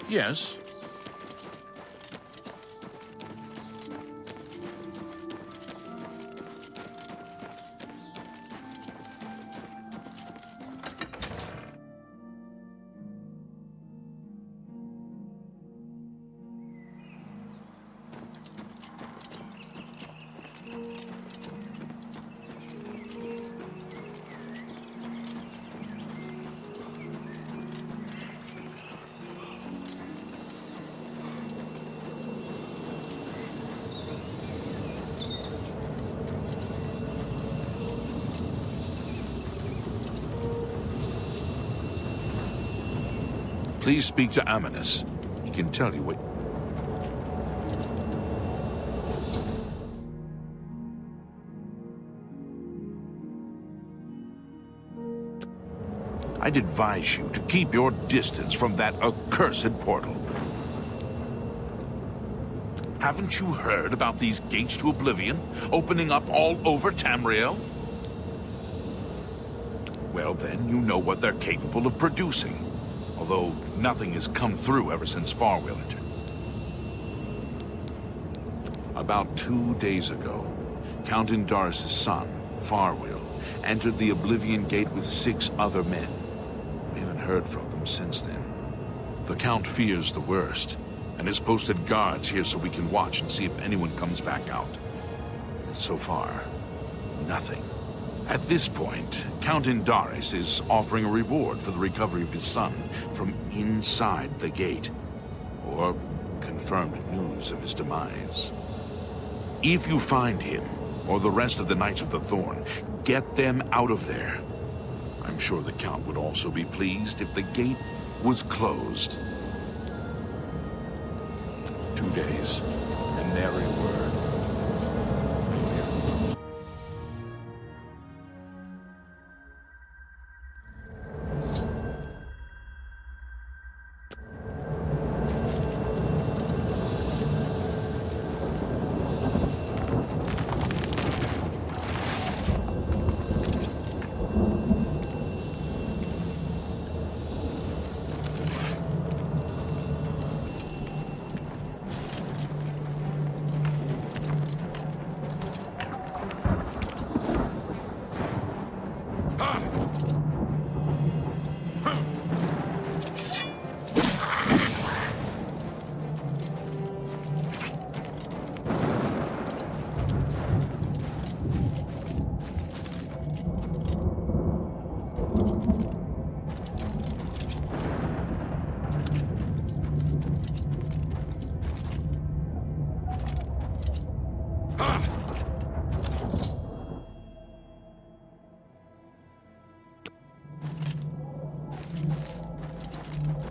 Yes. Please speak to Amanus. He can tell you what... I'd advise you to keep your distance from that accursed portal. Haven't you heard about these gates to Oblivion opening up all over Tamriel? Well then, you know what they're capable of producing. Although nothing has come through ever since Farwell entered. About 2 days ago, Count Indaris' son, Farwell, entered the Oblivion Gate with 6 other men. We haven't heard from them since then. The Count fears the worst, and has posted guards here so we can watch and see if anyone comes back out. So far, nothing. At this point, Count Indaris is offering a reward for the recovery of his son from inside the gate, or confirmed news of his demise. If you find him, or the rest of the Knights of the Thorn, get them out of there. I'm sure the Count would also be pleased if the gate was closed. 2 days, and nary a word.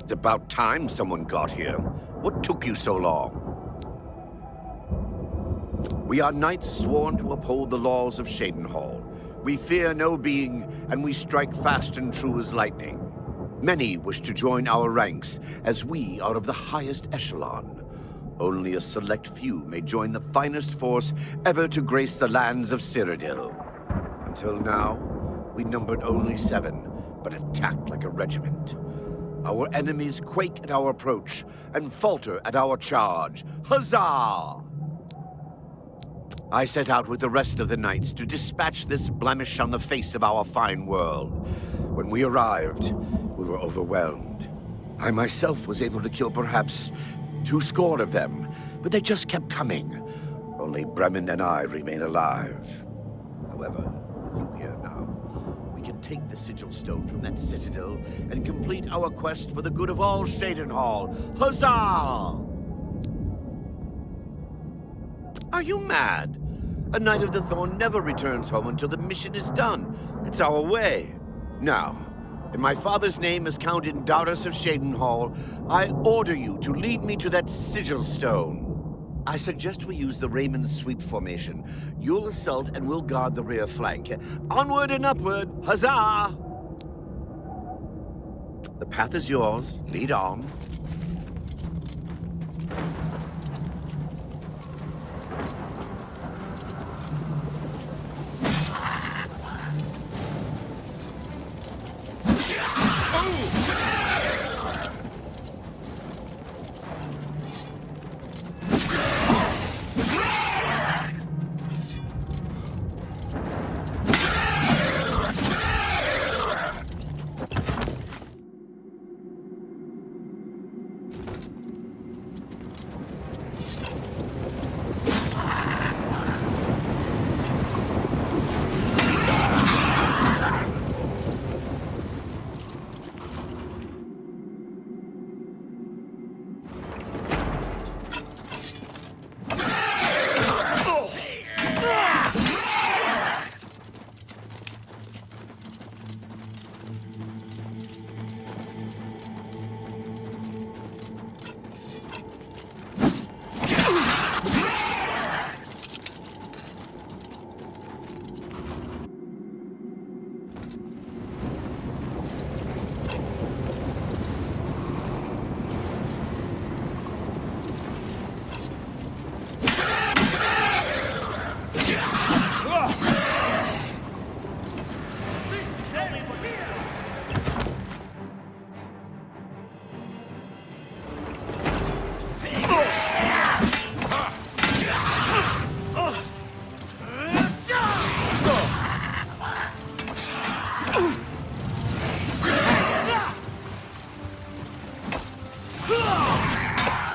It's about time someone got here. What took you so long? We are knights sworn to uphold the laws of Shadenhall. We fear no being, and we strike fast and true as lightning. Many wish to join our ranks, as we are of the highest echelon. Only a select few may join the finest force ever to grace the lands of Cyrodiil. Until now, we numbered only 7, but attacked like a regiment. Our enemies quake at our approach and falter at our charge. Huzzah! I set out with the rest of the knights to dispatch this blemish on the face of our fine world. When we arrived, we were overwhelmed. I myself was able to kill perhaps 200 of them, but they just kept coming. Only Bremen and I remain alive. However, with you here now, we can take the sigil stone from that citadel and complete our quest for the good of all Shadenhall. Huzzah! Are you mad? A Knight of the Thorn never returns home until the mission is done. It's our way. Now, in my father's name as Count Indaris of Shadenhall, I order you to lead me to that sigil stone. I suggest we use the Raymond sweep formation. You'll assault and we'll guard the rear flank. Onward and upward, huzzah! The path is yours. Lead on.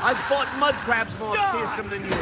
I've fought mud crabs more fearsome than you.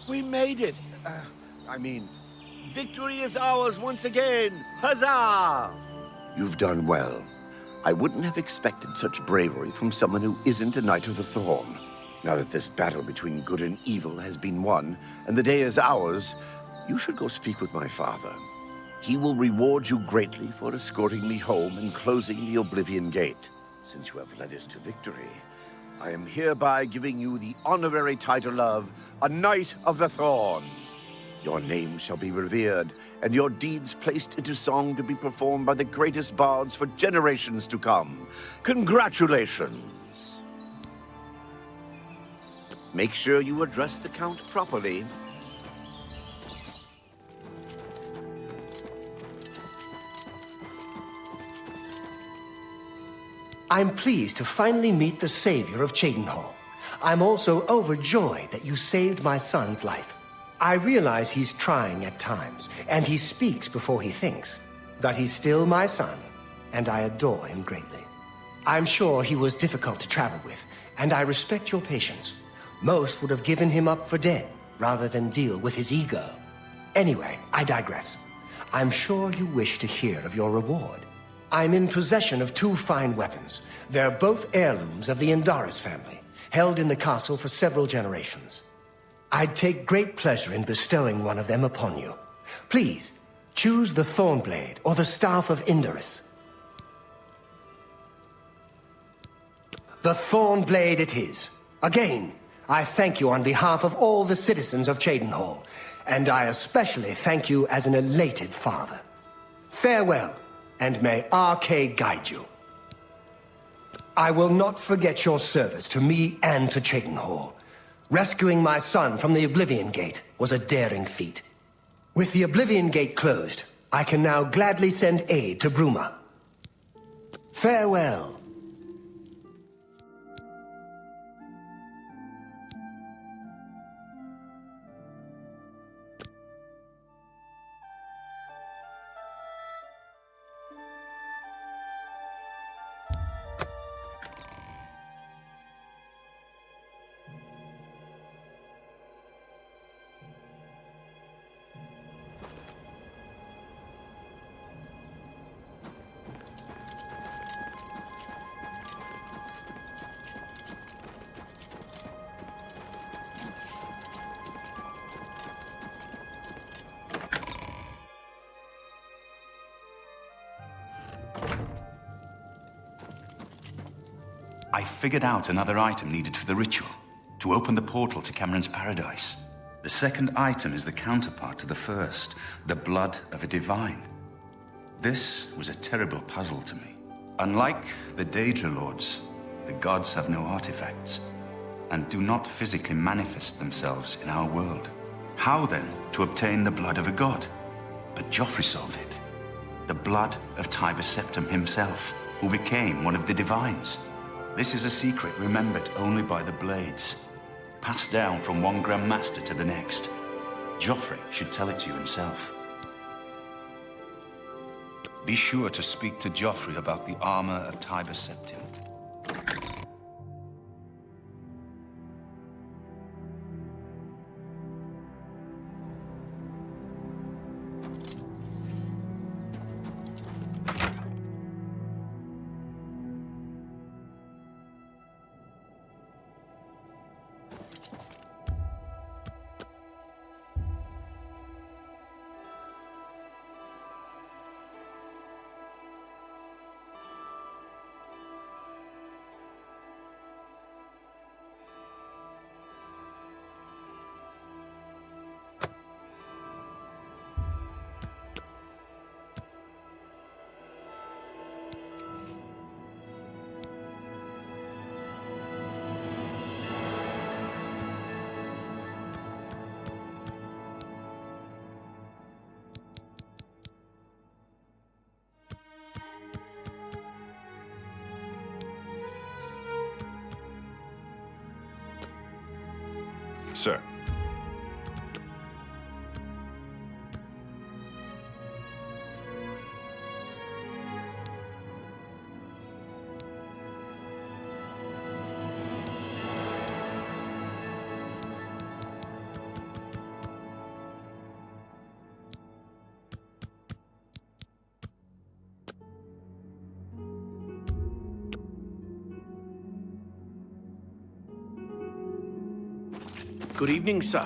We made it. Victory is ours once again. Huzzah! You've done well. I wouldn't have expected such bravery from someone who isn't a Knight of the Thorn. Now that this battle between good and evil has been won, and the day is ours, you should go speak with my father. He will reward you greatly for escorting me home and closing the Oblivion Gate. Since you have led us to victory, I am hereby giving you the honorary title of a Knight of the Thorn. Your name shall be revered, and your deeds placed into song to be performed by the greatest bards for generations to come. Congratulations! Make sure you address the Count properly. I'm pleased to finally meet the savior of Cheydinhal. I'm also overjoyed that you saved my son's life. I realize he's trying at times, and he speaks before he thinks. But he's still my son, and I adore him greatly. I'm sure he was difficult to travel with, and I respect your patience. Most would have given him up for dead, rather than deal with his ego. Anyway, I digress. I'm sure you wish to hear of your reward. I'm in possession of 2 fine weapons. They're both heirlooms of the Indaris family, held in the castle for several generations. I'd take great pleasure in bestowing one of them upon you. Please, choose the Thornblade or the Staff of Indorus. The Thornblade it is. Again, I thank you on behalf of all the citizens of Cheydinhal, and I especially thank you as an elated father. Farewell, and may Anche guide you. I will not forget your service to me and to Cheydinhal. Rescuing my son from the Oblivion Gate was a daring feat. With the Oblivion Gate closed, I can now gladly send aid to Bruma. Farewell. I figured out another item needed for the ritual, to open the portal to Cameron's paradise. The second item is the counterpart to the first, the blood of a divine. This was a terrible puzzle to me. Unlike the Daedra Lords, the gods have no artifacts, and do not physically manifest themselves in our world. How then to obtain the blood of a god? But Joffrey solved it. The blood of Tiber Septim himself, who became one of the divines. This is a secret remembered only by the Blades, passed down from one Grand Master to the next. Joffrey should tell it to you himself. Be sure to speak to Joffrey about the armor of Tiber Septim. Sir. Good evening, sir.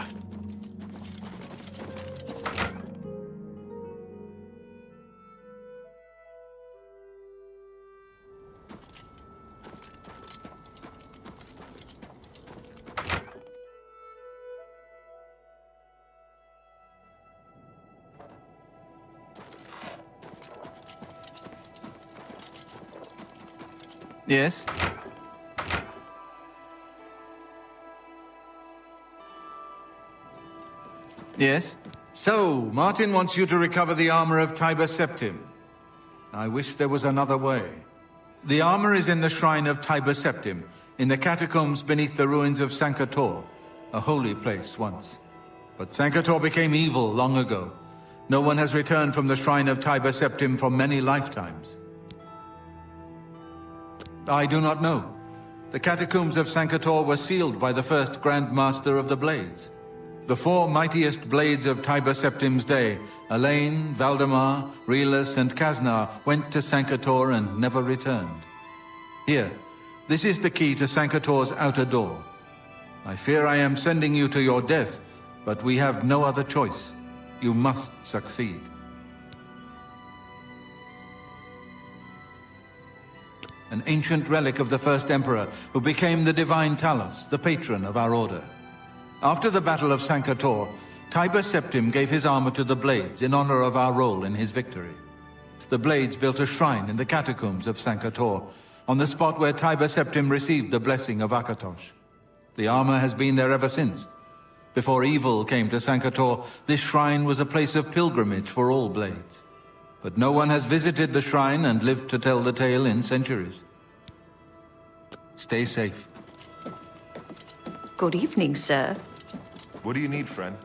Yes? Yes? So, Martin wants you to recover the armor of Tiber Septim. I wish there was another way. The armor is in the shrine of Tiber Septim, in the catacombs beneath the ruins of Sankator, a holy place once. But Sankator became evil long ago. No one has returned from the shrine of Tiber Septim for many lifetimes. I do not know. The catacombs of Sankator were sealed by the first Grand Master of the Blades. The four mightiest blades of Tiber Septim's day, Elaine, Valdemar, Relas, and Kaznar, went to Sankator and never returned. Here, This is the key to Sankator's outer door. I fear I am sending you to your death, but we have no other choice. You must succeed. An ancient relic of the first emperor who became the divine Talos, the patron of our order. After the Battle of Sankator, Tiber Septim gave his armor to the Blades in honor of our role in his victory. The Blades built a shrine in the catacombs of Sankator, on the spot where Tiber Septim received the blessing of Akatosh. The armor has been there ever since. Before evil came to Sankator, this shrine was a place of pilgrimage for all Blades. But no one has visited the shrine and lived to tell the tale in centuries. Stay safe. Good evening, sir. What do you need, friend?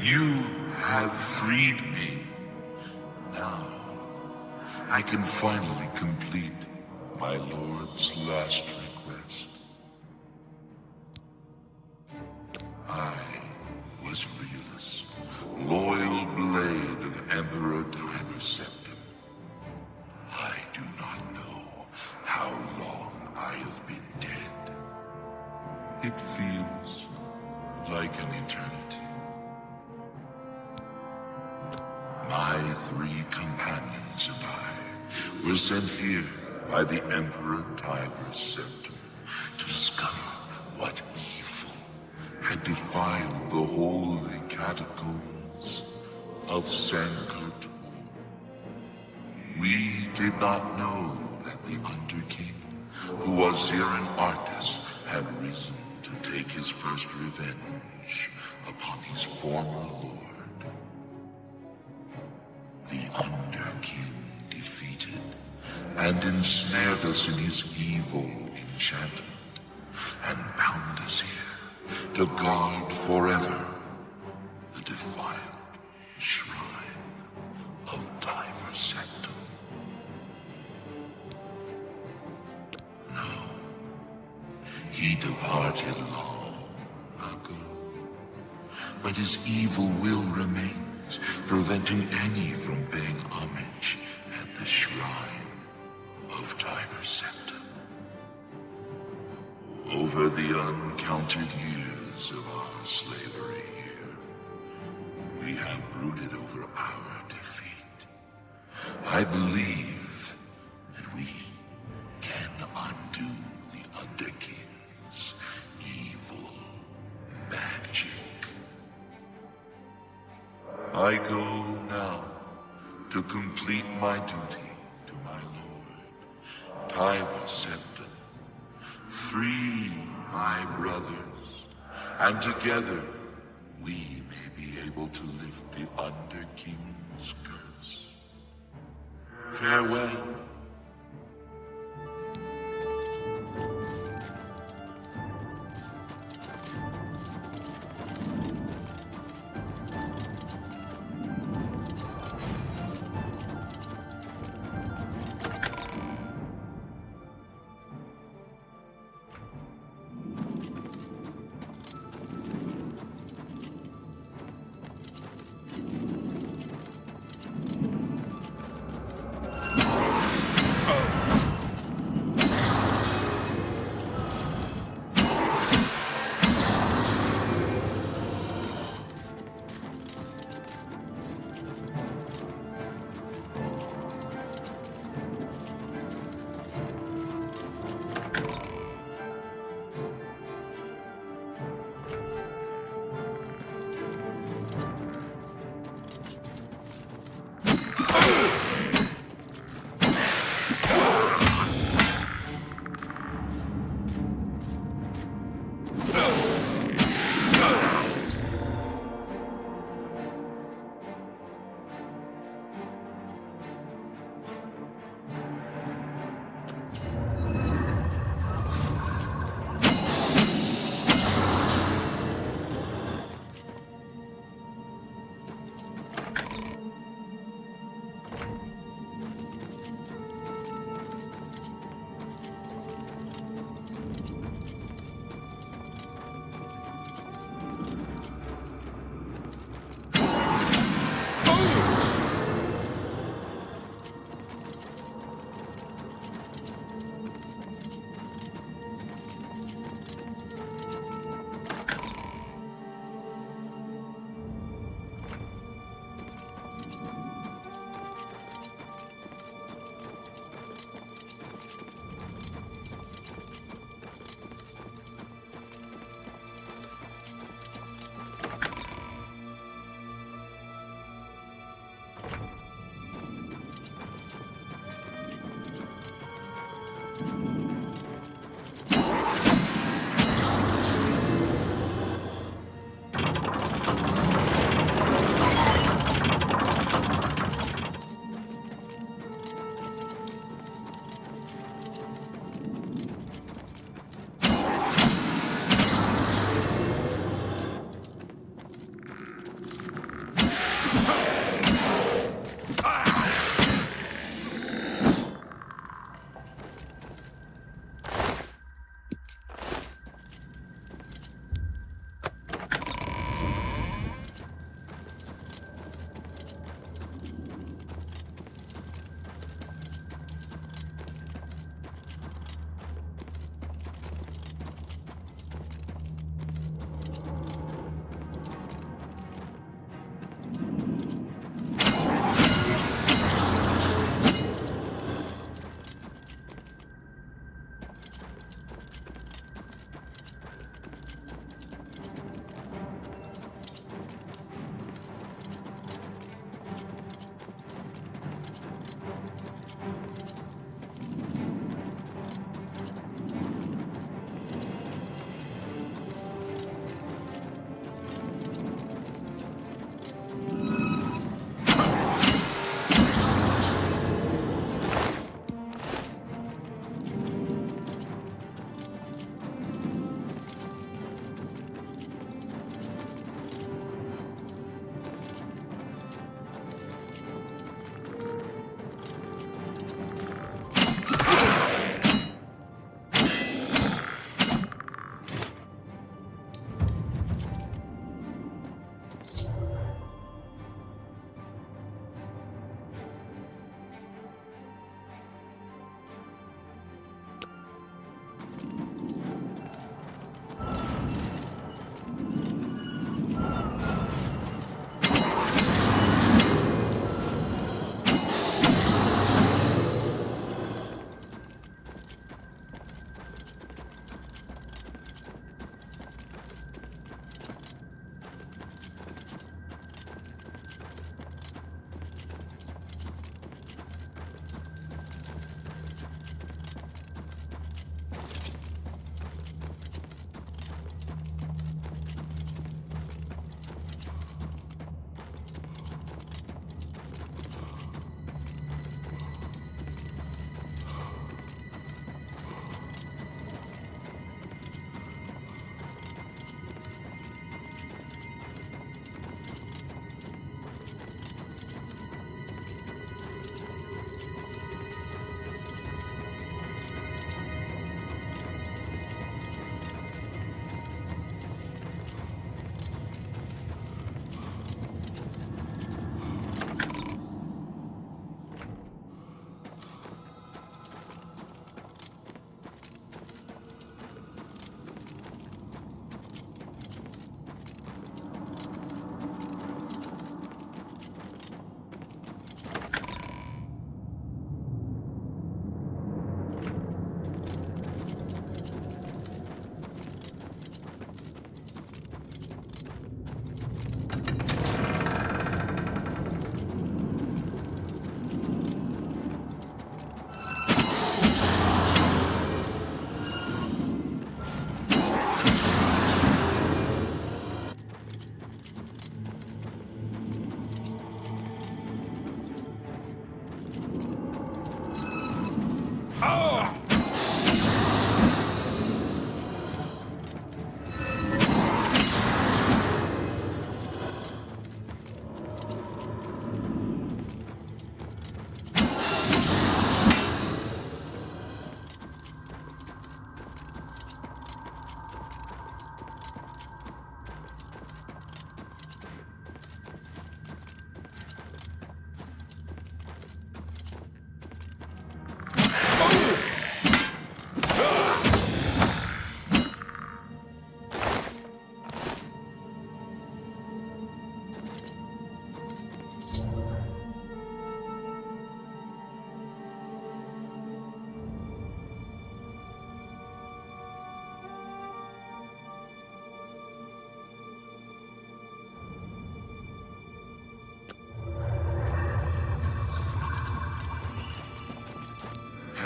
You have freed me. Now, I can finally complete my lord's last request. I was Realus, loyal blade of Emperor Tiber Septim. I do not know how long I have been dead. It feels like an eternity. My 3 companions and I were sent here by the Emperor Tiber Septim to discover what evil had defiled the holy catacombs of Sankar-Tor. We did not know that the Underking, who was here an artist, had risen to take his first revenge upon his former lord. The Underking defeated and ensnared us in his evil enchantment and bound us here to guard forever the defiled shrine of Tiber Septim. No, he departed long ago, but his evil will remains, preventing any from paying homage at the shrine of Tiber Septim. Over the uncounted years of our slavery here, we have brooded over our defeat. I believe that we can undo the Underking's evil magic. I go now to complete my duty to my lord, Tiber Septim. Free my brothers, and together we may be able to lift the Underking's curse. Farewell.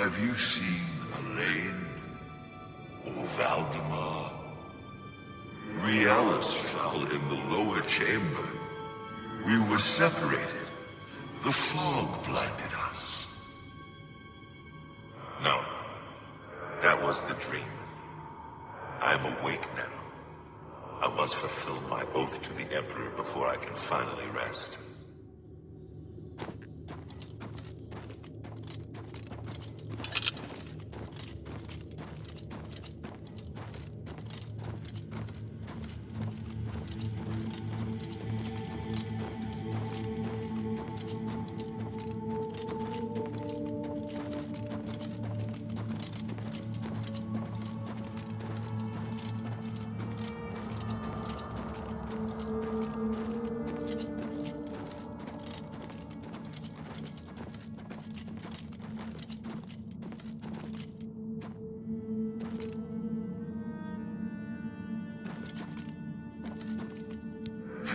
Have you seen Elaine? Or Valdemar? Riellis fell in the lower chamber. We were separated. The fog blinded us. No. That was the dream. I'm awake now. I must fulfill my oath to the Emperor before I can finally rest.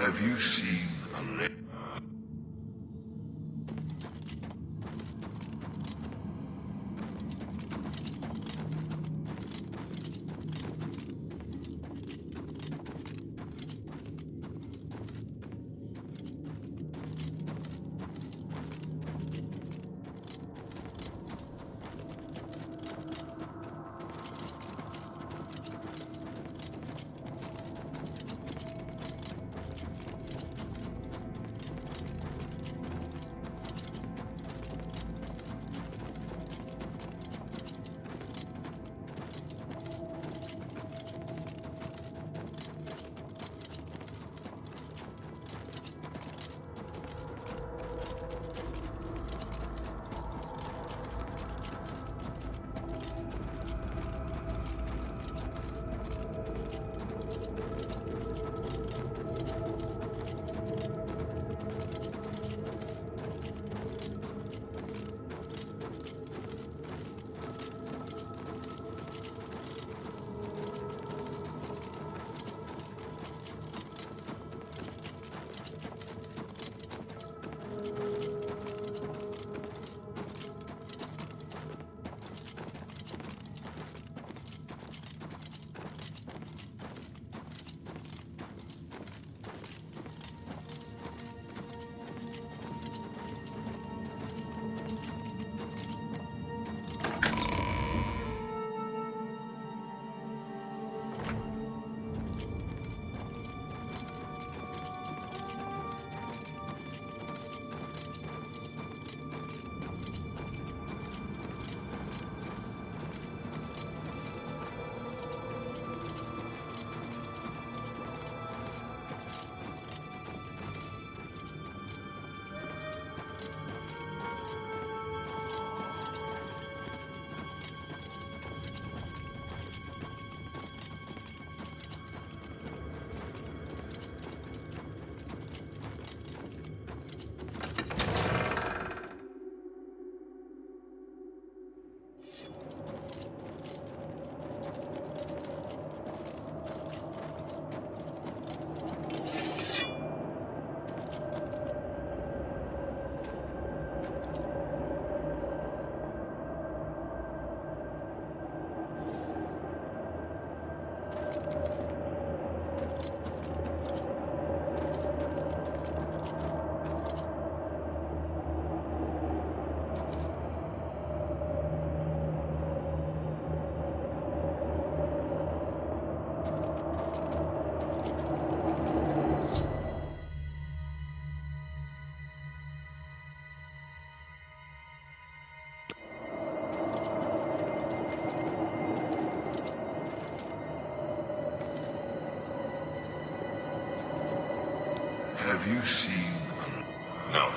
Have you seen Elaine? Have you seen... No.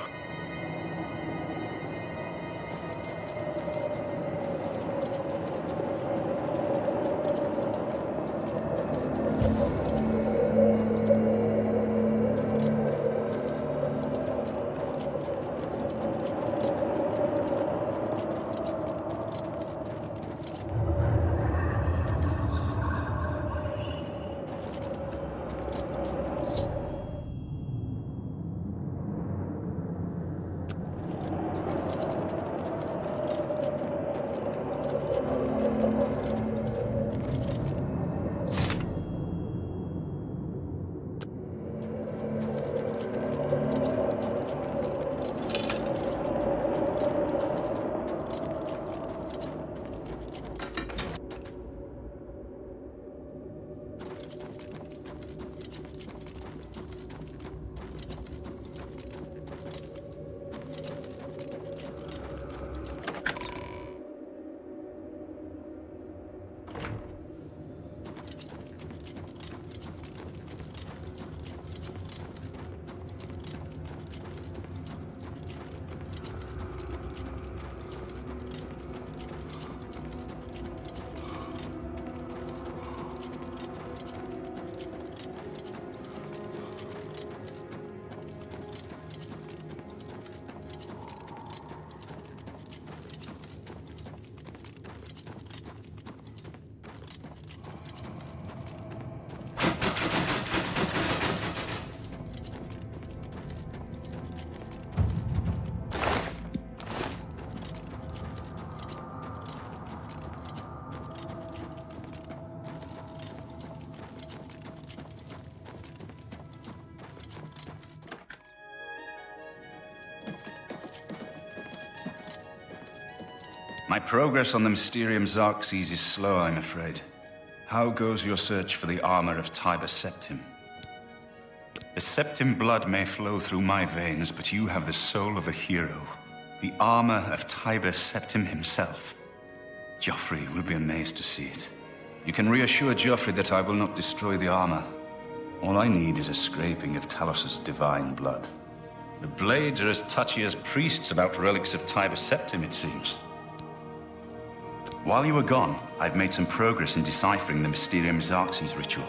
My progress on the Mysterium Xerxes is slow, I'm afraid. How goes your search for the armor of Tiber Septim? The Septim blood may flow through my veins, but you have the soul of a hero. The armor of Tiber Septim himself. Joffrey will be amazed to see it. You can reassure Joffrey that I will not destroy the armor. All I need is a scraping of Talos's divine blood. The Blades are as touchy as priests about relics of Tiber Septim, it seems. While you were gone, I've made some progress in deciphering the Mysterium Xerxes ritual.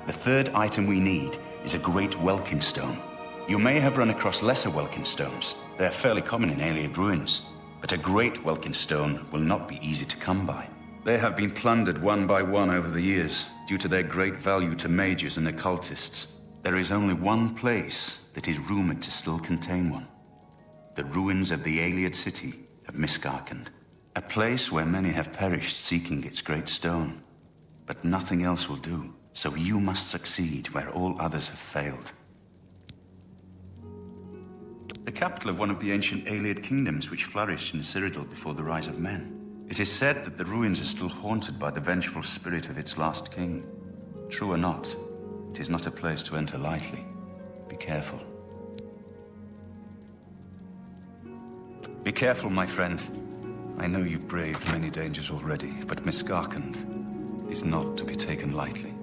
The third item we need is a great Welkin stone. You may have run across lesser Welkin stones. They're fairly common in Ayleid ruins. But a great Welkin stone will not be easy to come by. They have been plundered one by one over the years, due to their great value to mages and occultists. There is only one place that is rumored to still contain one. The ruins of the Ayleid city of Miskarkand. A place where many have perished seeking its great stone. But nothing else will do, so you must succeed where all others have failed. The capital of one of the ancient Ayleid kingdoms which flourished in Cyrodiil before the rise of men. It is said that the ruins are still haunted by the vengeful spirit of its last king. True or not, it is not a place to enter lightly. Be careful. Be careful, my friend. I know you've braved many dangers already, but Miskarkand is not to be taken lightly.